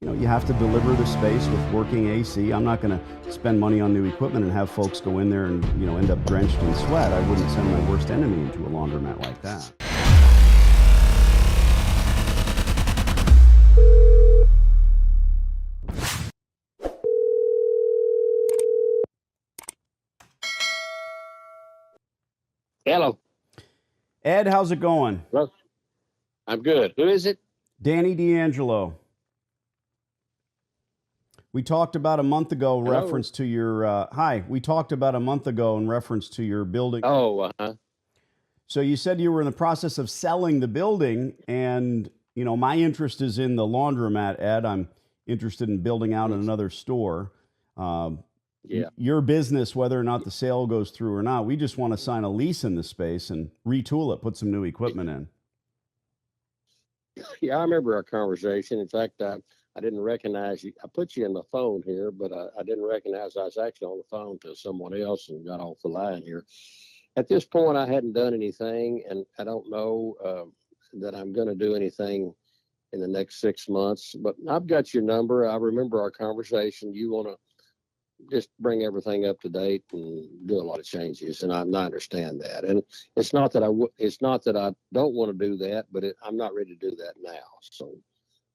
You have to deliver the space with working AC. I'm not going to spend money on new equipment and have folks go in there and, end up drenched in sweat. I wouldn't send my worst enemy into a laundromat like that. Hello. Ed, how's it going? Hello. I'm good. Who is it? Danny D'Angelo. We talked about a month ago Hello? reference to your hi. We talked about a month ago in reference to your building. Oh, uh-huh. So you said you were in the process of selling the building, and my interest is in the laundromat, Ed. I'm interested in building out another store. Yeah. Your business, whether or not the sale goes through or not, we just want to sign a lease in the space and retool it, put some new equipment in. Yeah, I remember our conversation. In fact, I didn't recognize you. I put you in the phone here, but I didn't recognize I was actually on the phone to someone else and got off the line here. At this point, I hadn't done anything, and I don't know that I'm going to do anything in the next 6 months. But I've got your number. I remember our conversation. You want to just bring everything up to date and do a lot of changes, and I understand that. And it's not that it's not that I don't want to do that, but I'm not ready to do that now. So,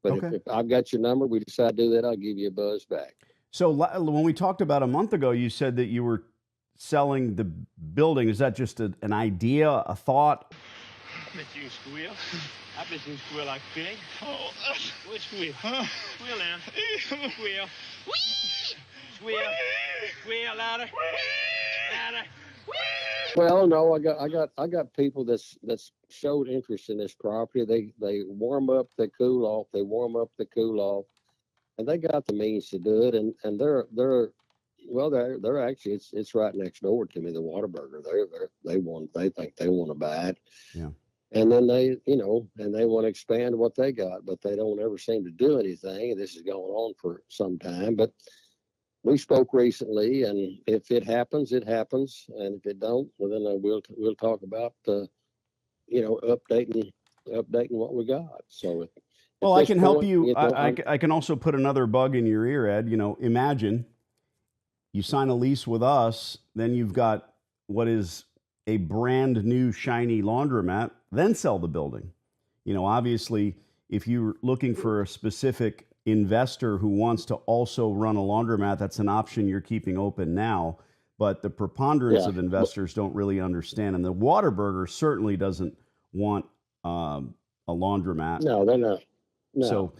but Okay. if I've got your number, we decide to do that, I'll give you a buzz back. So when we talked about a month ago, you said that you were selling the building. Is that just an idea, a thought? Bet you squeal. I bet you squeal like a pig. Oh, what squeal? Squeal now. Squeal. Squeal. Squeal louder. Louder. Well, no, I got people that's showed interest in this property. They warm up, they cool off, they warm up, they cool off, and they got the means to do it. And they're actually it's right next door to me, the Whataburger. They think they want to buy it. Yeah. And then they want to expand what they got, but they don't ever seem to do anything. And this is going on for some time, but we spoke recently, and if it happens, it happens. And if it don't, well, then we'll talk about, updating what we got. So, well, I can help you. I can also put another bug in your ear, Ed. Imagine you sign a lease with us, then you've got what is a brand new shiny laundromat, then sell the building. Obviously, if you're looking for a specific investor who wants to also run a laundromat, that's an option you're keeping open now. But the preponderance of investors don't really understand. And the Whataburger certainly doesn't want a laundromat. No, they're not. No. So,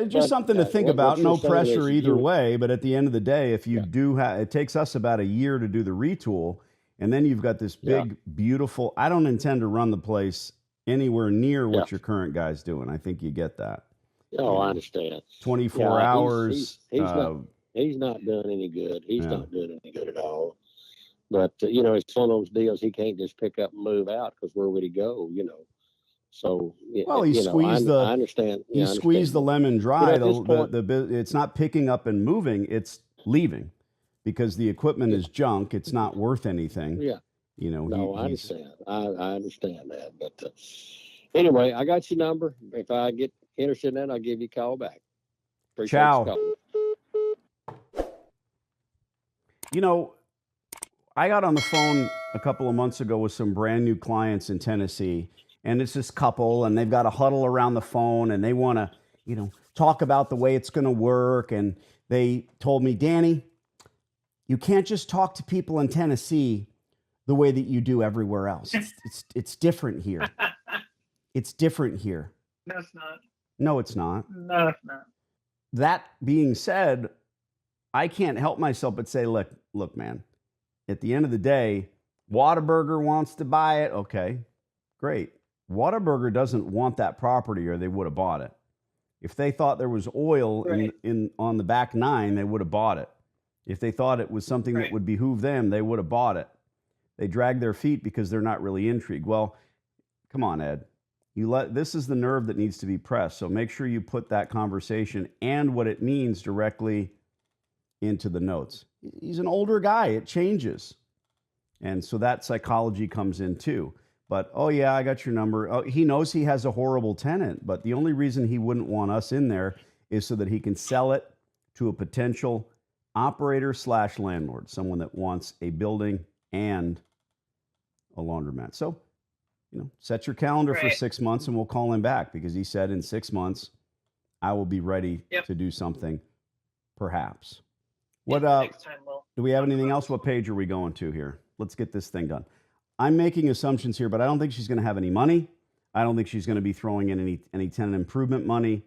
just something to think about. No pressure either way. But at the end of the day, if you do it takes us about a year to do the retool. And then you've got this big, beautiful, I don't intend to run the place anywhere near what your current guy's doing. I think you get that. Oh, I understand. 24 hours. He's not doing any good. He's not doing any good at all. But, it's one of those deals he can't just pick up and move out because where would he go, So, well, he squeezed I understand. He squeezed the lemon dry. It's not picking up and moving. It's leaving because the equipment is junk. It's not worth anything. Yeah. No, I understand. I understand that. But anyway, I got your number. If I get interested in that, I'll give you a call back. Appreciate Ciao. I got on the phone a couple of months ago with some brand new clients in Tennessee, and it's this couple, and they've got a huddle around the phone, and they want to, talk about the way it's going to work. And they told me, Danny, you can't just talk to people in Tennessee the way that you do everywhere else. It's different here. It's different here. No, it's not. No, it's not. No, it's not. That being said, I can't help myself but say, look, man, at the end of the day, Whataburger wants to buy it. Okay, great. Whataburger doesn't want that property or they would have bought it. If they thought there was oil in on the back nine, they would have bought it. If they thought it was something that would behoove them, they would have bought it. They drag their feet because they're not really intrigued. Well, come on, Ed. This is the nerve that needs to be pressed. So make sure you put that conversation and what it means directly into the notes. He's an older guy. It changes. And so that psychology comes in too. But, oh, yeah, I got your number. Oh, he knows he has a horrible tenant. But the only reason he wouldn't want us in there is so that he can sell it to a potential operator / landlord, someone that wants a building and a laundromat. So, set your calendar for 6 months and we'll call him back, because he said in 6 months, I will be ready to do something, perhaps. What, do we have anything else? What page are we going to here? Let's get this thing done. I'm making assumptions here, but I don't think she's going to have any money. I don't think she's going to be throwing in any tenant improvement money,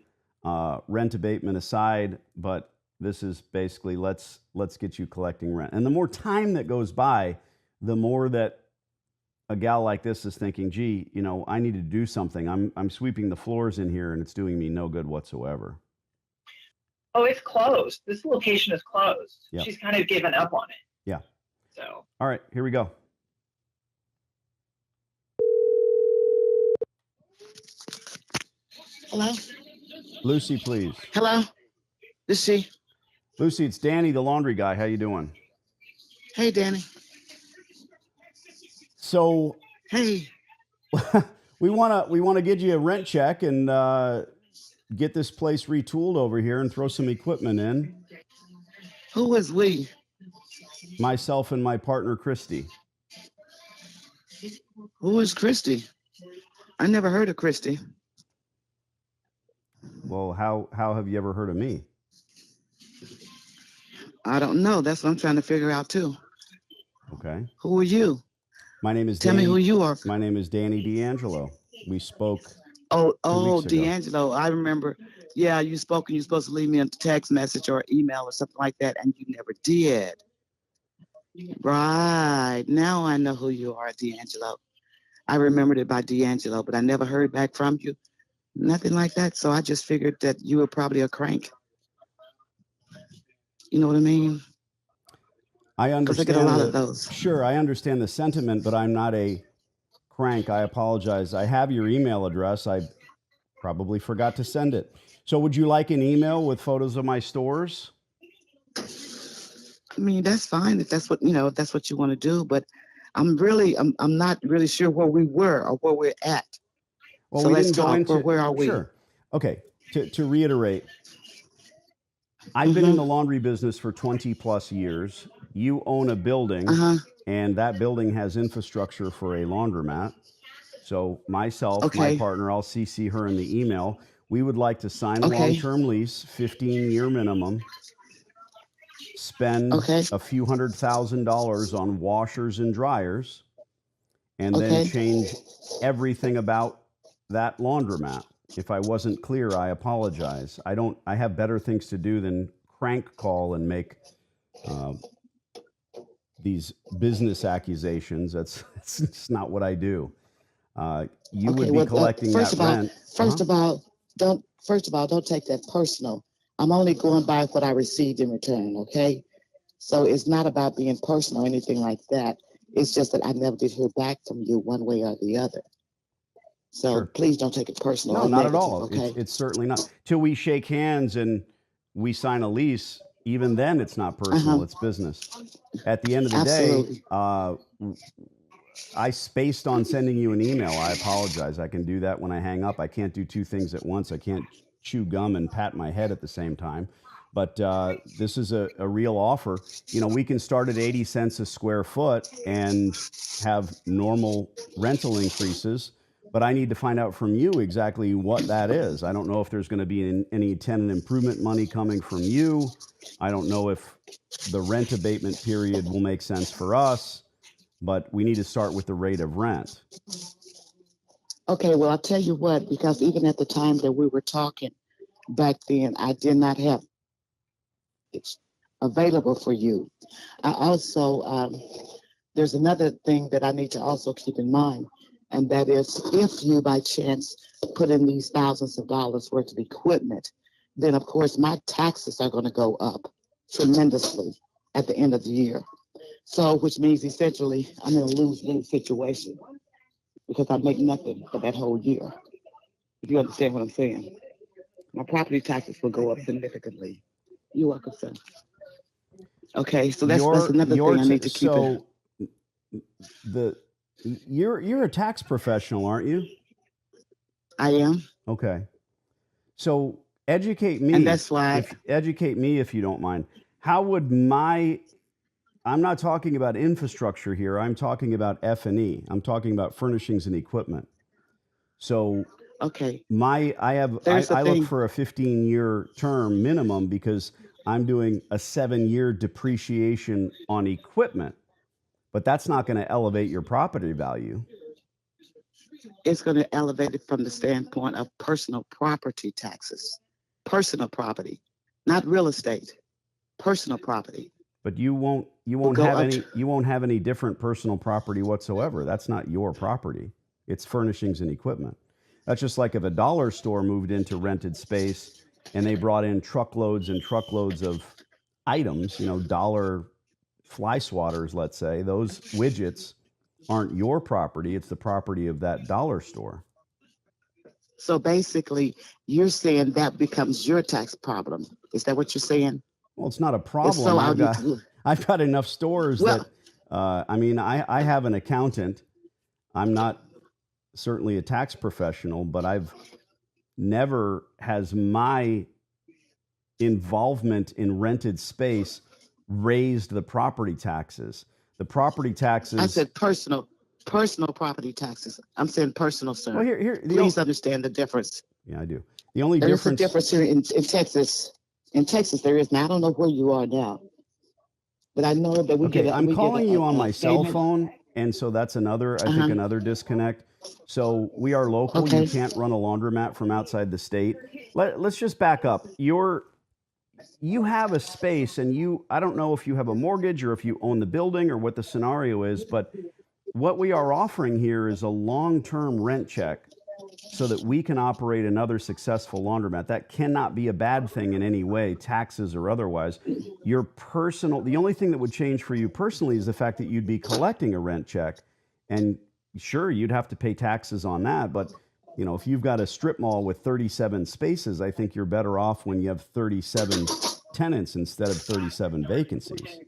rent abatement aside. But this is basically let's get you collecting rent. And the more time that goes by, the more that a gal like this is thinking, gee, I need to do something. I'm sweeping the floors in here and it's doing me no good whatsoever. Oh, it's closed. This location is closed. Yep. She's kind of given up on it. Yeah. So. All right, here we go. Hello? Lucy, please. Hello? This she? Lucy, it's Danny, the laundry guy. How you doing? Hey, Danny. So, hey, we want to get you a rent check and get this place retooled over here and throw some equipment in. Who is we? Myself and my partner, Christy. Who is Christy? I never heard of Christy. Well, how have you ever heard of me? I don't know. That's what I'm trying to figure out too. Okay. Who are you? My name is Tell Danny. me who you are. My name is Danny D'Angelo. We spoke. Oh, 2 weeks ago. D'Angelo. I remember. Yeah, you spoke and you're supposed to leave me a text message or email or something like that, and you never did. Right. Now I know who you are, D'Angelo. I remembered it by D'Angelo, but I never heard back from you. Nothing like that. So I just figured that you were probably a crank. You know what I mean? I understand. I get a lot of those. Sure, I understand the sentiment, but I'm not a crank. I apologize. I have your email address. I probably forgot to send it. So would you like an email with photos of my stores? I mean, that's fine if that's what if that's what you want to do, but I'm not really sure where we were or where we're at. Well, so we let's didn't go talk. into Where are we? Sure. Okay. To reiterate, I've been in the laundry business for 20 plus years. You own a building, and that building has infrastructure for a laundromat. So myself, my partner, I'll CC her in the email. We would like to sign a long-term lease, 15-year minimum, spend a few $100,000 on washers and dryers, and then change everything about that laundromat. If I wasn't clear, I apologize. I have better things to do than crank call and make these business accusations. That's just not what I do. You would be collecting that rent. First of all, don't take that personal. I'm only going by what I received in return, okay? So it's not about being personal or anything like that. It's just that I never did hear back from you one way or the other. So please don't take it personal. No, not negative, at all. Okay? It's certainly not. Till we shake hands and we sign a lease, even then it's not personal, it's business. At the end of the day, I spaced on sending you an email. I apologize. I can do that when I hang up. I can't do two things at once. I can't chew gum and pat my head at the same time. But this is a real offer. We can start at 80 cents a square foot and have normal rental increases. But I need to find out from you exactly what that is. I don't know if there's going to be any tenant improvement money coming from you. I don't know if the rent abatement period will make sense for us. But we need to start with the rate of rent. Okay, well, I'll tell you what, because even at the time that we were talking back then, I did not have it available for you. I also, there's another thing that I need to also keep in mind, and that is if you by chance put in these thousands of dollars worth of equipment, then of course my taxes are going to go up tremendously at the end of the year. So, which means essentially I'm in a lose-lose situation because I make nothing for that whole year. If you understand what I'm saying. My property taxes will go up significantly. You're welcome, sir. Okay, so that's another thing I need to keep You're a tax professional, aren't you? I am. Okay. So Educate me. And that's why, Educate me if you don't mind. How would I'm not talking about infrastructure here. I'm talking about F&E. I'm talking about furnishings and equipment. So okay, I look for a 15-year term minimum because I'm doing a 7-year depreciation on equipment, but that's not going to elevate your property value. it's going to elevate it from the standpoint of personal property taxes. Personal property, not real estate. Personal property. But you won't have any different personal property whatsoever. That's not your property. It's furnishings and equipment. That's just like if a dollar store moved into rented space and they brought in truckloads and truckloads of items, dollar fly swatters, let's say, those widgets aren't your property. It's the property of that dollar store. So basically, you're saying that becomes your tax problem. Is that what you're saying? Well, it's not a problem. So I've got enough stores that, I have an accountant. I'm not certainly a tax professional, but I've never has my involvement in rented space raised the property taxes. The property taxes. I said personal property taxes. I'm saying personal, sir. Well, here, please understand the difference. Yeah, I do. The only There's difference. a difference here in Texas. In Texas, there is. Now I don't know where you are now, but I know that we get. I'm calling you on my cell phone, and so that's another. I think another disconnect. So we are local. Okay. You can't run a laundromat from outside the state. Let's just back up. You have a space, and I don't know if you have a mortgage or if you own the building or what the scenario is, but what we are offering here is a long-term rent check so that we can operate another successful laundromat. That cannot be a bad thing in any way, taxes or otherwise. The only thing that would change for you personally is the fact that you'd be collecting a rent check, and sure, you'd have to pay taxes on that, but if you've got a strip mall with 37 spaces, I think you're better off when you have 37 tenants instead of 37 vacancies.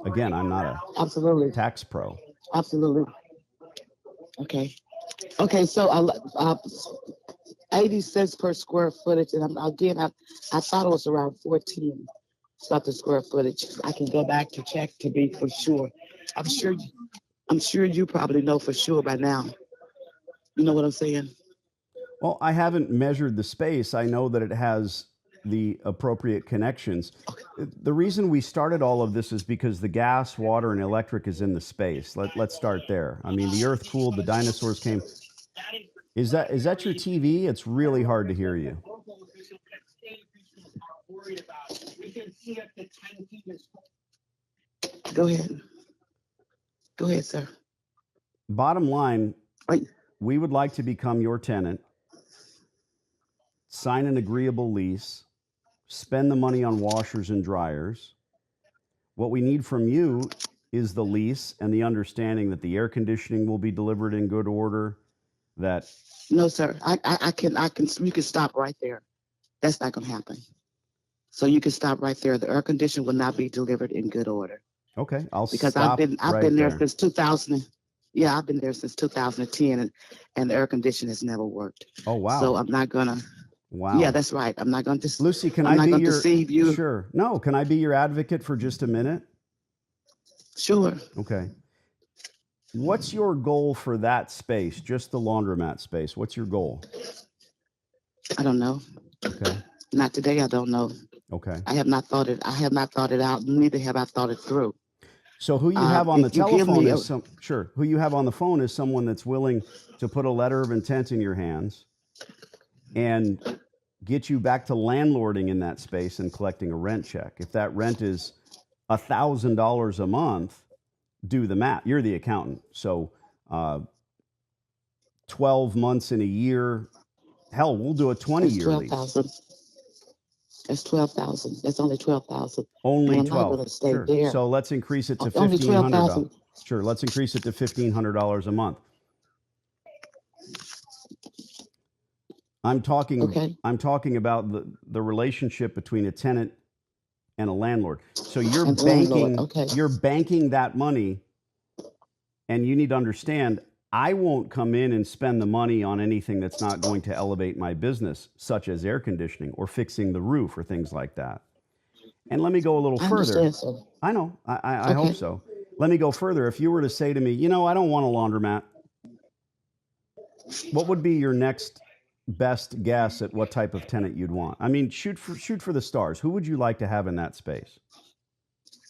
Again, I'm not a tax pro. Absolutely. Okay. So 80 cents per square footage, and I thought it was around 14 something square footage. I can go back to check to be for sure. I'm sure you probably know for sure by now. You know what I'm saying? Well, I haven't measured the space. I know that it has the appropriate connections. The reason we started all of this is because the gas, water, and electric is in the space. Let's start there. I mean, the earth cooled, the dinosaurs came. Is that your TV? It's really hard to hear you. Go ahead, sir. Bottom line, we would like to become your tenant, sign an agreeable lease, spend the money on washers and dryers. What we need from you is the lease and the understanding that the air conditioning will be delivered in good order. No, sir. You can stop right there. That's not going to happen. So you can stop right there. The air conditioning will not be delivered in good order. Okay, because I've been there since 2000. Yeah, I've been there since 2010, and the air conditioning has never worked. Oh wow! So I'm not gonna. Wow. Yeah, that's right. I'm not going to. Lucy, deceive you? Sure. No, can I be your advocate for just a minute? Sure. Okay. What's your goal for that space? Just the laundromat space. What's your goal? I don't know. Okay. Not today. I don't know. Okay. I have not thought it out. Neither have I thought it through. So who you have on the telephone who you have on the phone is someone that's willing to put a letter of intent in your hands and get you back to landlording in that space and collecting a rent check. If that rent is $1,000 a month, do the math. You're the accountant. So 12 months in a year, hell, we'll do a 20-year lease. That's 12,000. That's only 12,000. Only 12. Sure. There. So let's increase it to $1,500. Sure. Let's increase it to $1,500 a month. I'm talking about the relationship between a tenant and a landlord. So you're banking that money, and you need to understand I won't come in and spend the money on anything that's not going to elevate my business, such as air conditioning or fixing the roof or things like that. And let me go a little I further. understand, sir. I know, I hope Okay. so. Let me go further. If you were to say to me, you know, I don't want a laundromat, what would be your next best guess at what type of tenant you'd want? I mean, shoot for the stars. Who would you like to have in that space?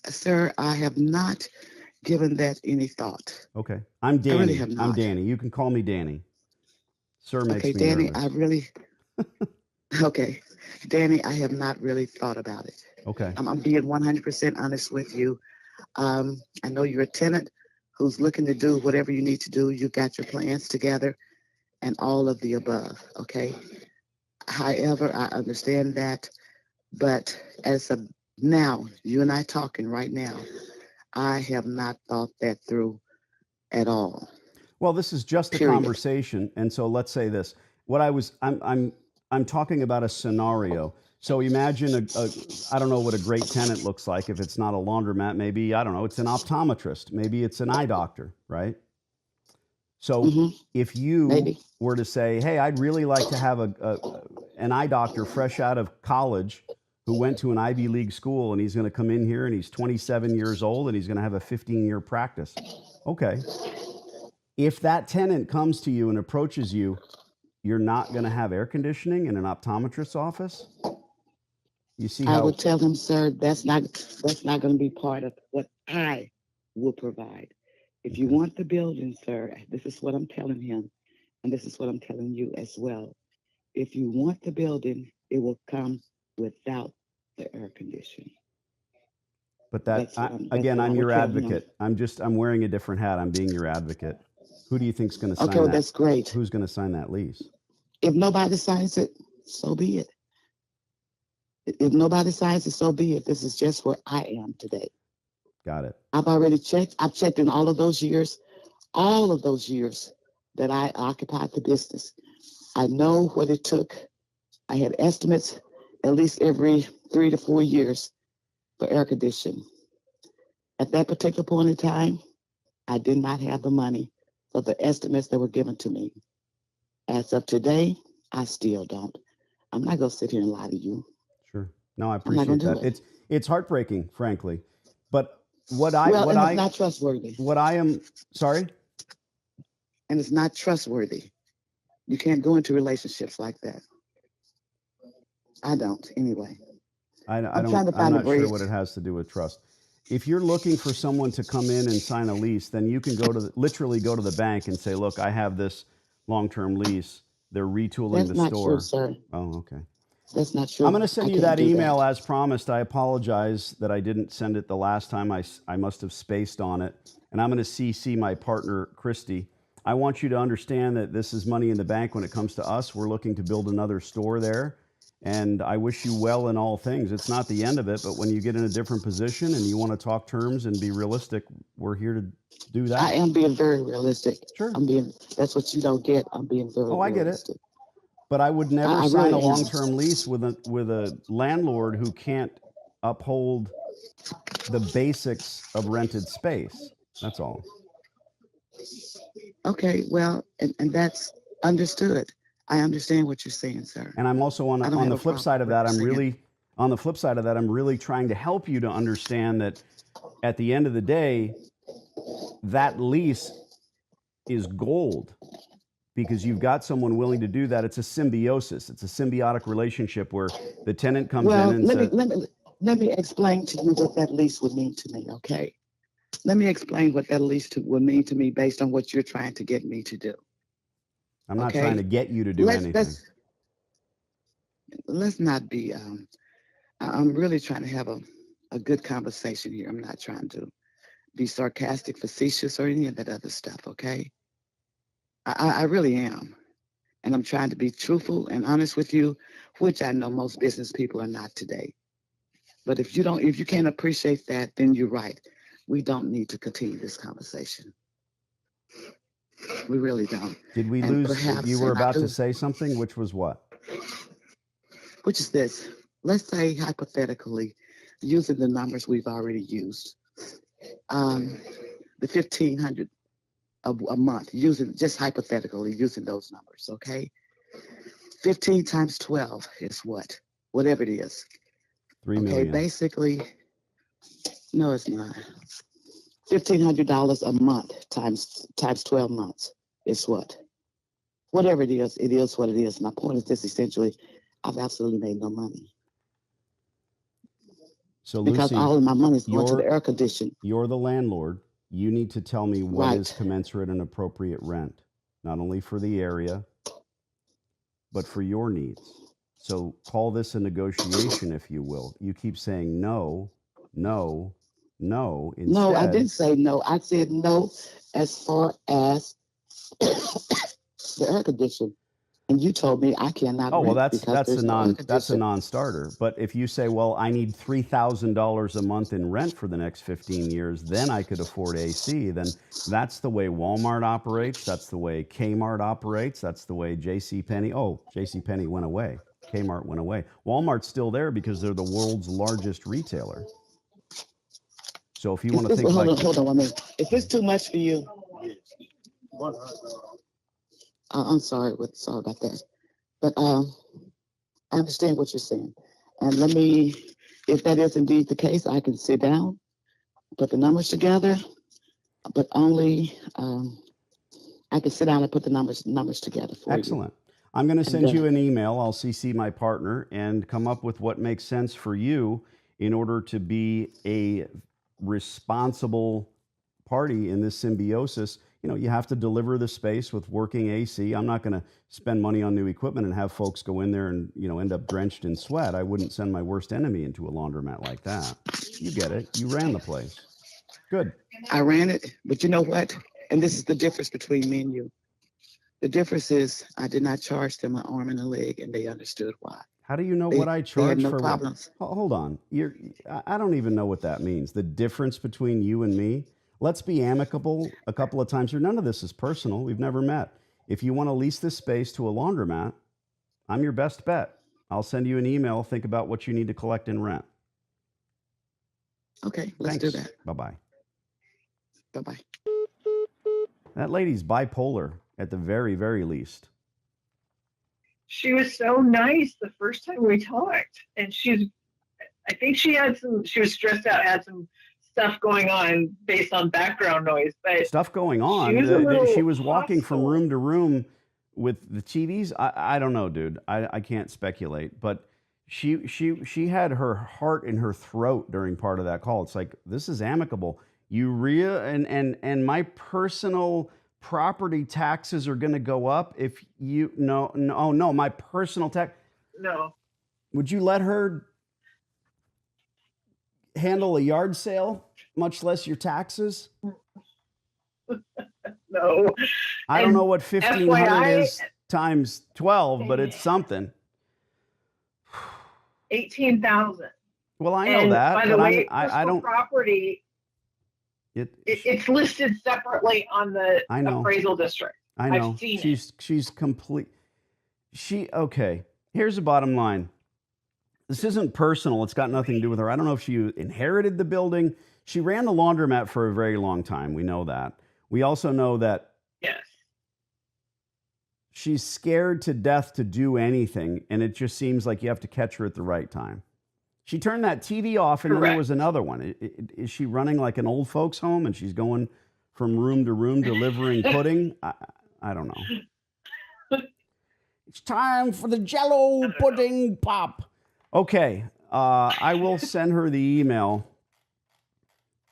Sir, I have not given that any thought. Okay. I'm I really Danny. have I'm not. Danny. You can call me Danny. Sir makes Okay, me Danny, nervous. I really, okay. Danny, I have not really thought about it. Okay. I'm being 100% honest with you. I know you're a tenant who's looking to do whatever you need to do. You got your plans together and all of the above, okay? However, I understand that, but as of now, you and I talking right now, I have not thought that through at all. Well, this is just a Period. conversation, and so let's say this. I'm talking about a scenario. So imagine I don't know what a great tenant looks like. If it's not a laundromat, maybe I don't know. It's an optometrist. Maybe it's an eye doctor, right? So Mm-hmm. if you Maybe. were to say, "Hey, I'd really like to have an eye doctor fresh out of college who went to an Ivy League school, and he's going to come in here, and he's 27 years old, and he's going to have a 15-year practice." Okay. If that tenant comes to you and approaches you, you're not going to have air conditioning in an optometrist's office? You see I how would tell him, sir, that's not going to be part of what I will provide. If you Okay. want the building, sir, this is what I'm telling him, and this is what I'm telling you as well. If you want the building, it will come without the air conditioning. But That's what again, I I'm would your tell him. advocate. I'm wearing a different hat. I'm being your advocate. Who do you think's going to Okay, sign well, that? that's great. Who's going to sign that lease? If nobody signs it, so be it. If nobody signs it, so be it. This is just where I am today. Got it. I've already checked. I've checked in all of those years that I occupied the business. I know what it took. I had estimates at least every 3 to 4 years for air conditioning. At that particular point in time, I did not have the money for the estimates that were given to me. As of today, I still don't. I'm not going to sit here and lie to you. Sure. No, I I'm not appreciate going to do that. it. It's heartbreaking, frankly. But It's not trustworthy. what I am sorry? And it's not trustworthy. You can't go into relationships like that. I don't, anyway. I'm trying to find a not sure bridge. what it has to do with trust. If you're looking for someone to come in and sign a lease, then you can literally go to the bank and say, "Look, I have this long-term lease. They're retooling That's the not store." true, sir. Oh, okay. That's not true. I'm going to send I you can't that do email that. as promised. I apologize that I didn't send it the last time. I must have spaced on it. And I'm going to CC my partner, Christy. I want you to understand that this is money in the bank when it comes to us. We're looking to build another store there. And I wish you well in all things. It's not the end of it, but when you get in a different position and you want to talk terms and be realistic, we're here to do that. I am being very realistic. Sure. That's what you don't get. I'm being very I get it. realistic. But I would never I sign really a am. long-term lease with a landlord who can't uphold the basics of rented space. That's all. Okay, well, and that's understood. I understand what you're saying, sir. And I'm also I don't on have the a flip problem side of with that, what you're I'm really trying to help you to understand that at the end of the day, that lease is gold because you've got someone willing to do that. It's a symbiosis. It's a symbiotic relationship where the tenant comes Well, in and says, let me explain to you what that lease would mean to me, okay? Let me explain what that lease would mean to me based on what you're trying to get me to do. I'm not Okay. trying to get you to do anything. Let's not be, I'm really trying to have a good conversation here. I'm not trying to be sarcastic, facetious, or any of that other stuff, okay? I really am. And I'm trying to be truthful and honest with you, which I know most business people are not today. But if you can't appreciate that, then you're right. We don't need to continue this conversation. We really don't. Did we And lose? perhaps, You were and I about do- to say something, which was what? Which is this. Let's say hypothetically, using the numbers we've already used, the 1,500 a month, using just hypothetically using those numbers, okay? 15 times 12 is what? Whatever it is. 3 Okay, million. basically, no, it's not. $1,500 a month times 12 months is what? Whatever it is what it is. My point is this: essentially, I've absolutely made no money So because Lucy, all of my money is going to you're the air condition. you're the landlord. You need to tell me what is Right. commensurate and appropriate rent, not only for the area, but for your needs. So call this a negotiation, if you will. You keep saying no, no, no. No, I Instead, didn't say no. I said no as far as the air condition. And you told me I cannot oh well, rent because that's a there's no air that's a condition. non-starter. But if you say, well, I need $3,000 a month in rent for the next 15 years, then I could afford AC. Then that's the way Walmart operates. That's the way Kmart operates. That's the way J.C. Penney. Oh, J.C. Penney went away. Kmart went away. Walmart's still there because they're the world's largest retailer. So if you want to think like, Hold on 1 minute. Is this too much for you? I'm sorry. Sorry about that. But I understand what you're saying. And let me, if that is indeed the case, I can sit down, put the numbers together, but only I can sit down and put the numbers together for you. excellent. I'm going to send And, you an email. I'll CC my partner and come up with what makes sense for you in order to be a responsible party in this symbiosis. You know, you have to deliver the space with working AC. I'm not going to spend money on new equipment and have folks go in there and, you know, end up drenched in sweat. I wouldn't send my worst enemy into a laundromat like that. You get it. You ran the place. Good. I ran it, but you know what? And this is the difference between me and you. The difference is I did not charge them an arm and a leg, and they understood why. How do you know They- what I they charge had no for? problems. Hold on. I don't even know what that means. The difference between you and me. Let's be amicable a couple of times here. None of this is personal. We've never met. If you want to lease this space to a laundromat, I'm your best bet. I'll send you an email. Think about what you need to collect in rent. Okay, let's Thanks. do that. Bye-bye. Bye-bye. That lady's bipolar at the very, very least. She was so nice the first time we talked, and I think she was stressed out, had some stuff going on based on background noise, but Stuff going on. She was a little She was walking from hostile. room to room with the TVs. I don't know, dude. I can't speculate, but she had her heart in her throat during part of that call. It's like, this is amicable. And my personal property taxes are going to go up if you no my personal tax. no. Would you let her handle a yard sale, much less your taxes? No. I don't And know what 1,500 FYI, is times 12, but it's something. 18,000. Well, I know And that, by the but way, I personal don't. property, it's listed separately on the I know. appraisal district. I know. I've seen it. She's complete. Okay. Here's the bottom line. This isn't personal. It's got nothing to do with her. I don't know if she inherited the building. She ran the laundromat for a very long time. We know that. We also know that Yes. she's scared to death to do anything, and it just seems like you have to catch her at the right time. She turned that TV off, and then there Correct. was another one. Is she running like an old folks' home, and she's going from room to room delivering pudding? I don't know. It's time for the Jell-O pudding pop. Okay, I will send her the email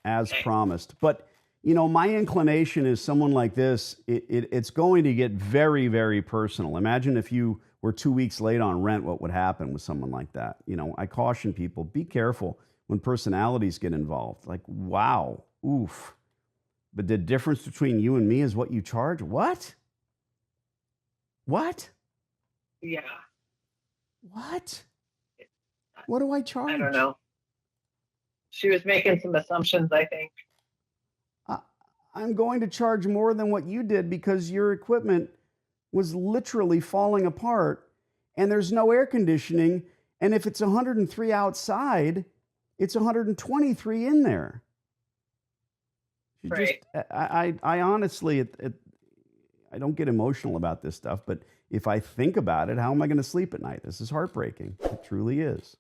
as promised. But, you know, my inclination is someone like this, it's going to get very, very personal. Imagine if you were 2 weeks late on rent, what would happen with someone like that? You know, I caution people, be careful when personalities get involved. Like, wow, oof. But the difference between you and me is what you charge? What? What? Yeah. What? What do I charge? I don't know. She was making some assumptions, I think. I'm going to charge more than what you did because your equipment was literally falling apart and there's no air conditioning. And if it's 103 outside, it's 123 in there. You Right. I honestly, I don't get emotional about this stuff, but if I think about it, how am I going to sleep at night? This is heartbreaking. It truly is.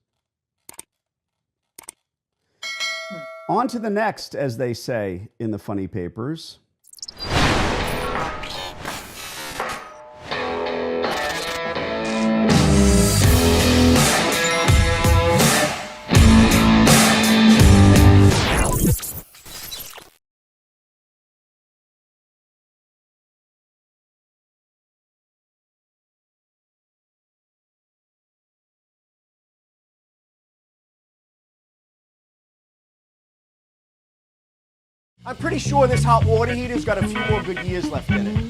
On to the next, as they say in the funny papers. I'm pretty sure this hot water heater's got a few more good years left in it.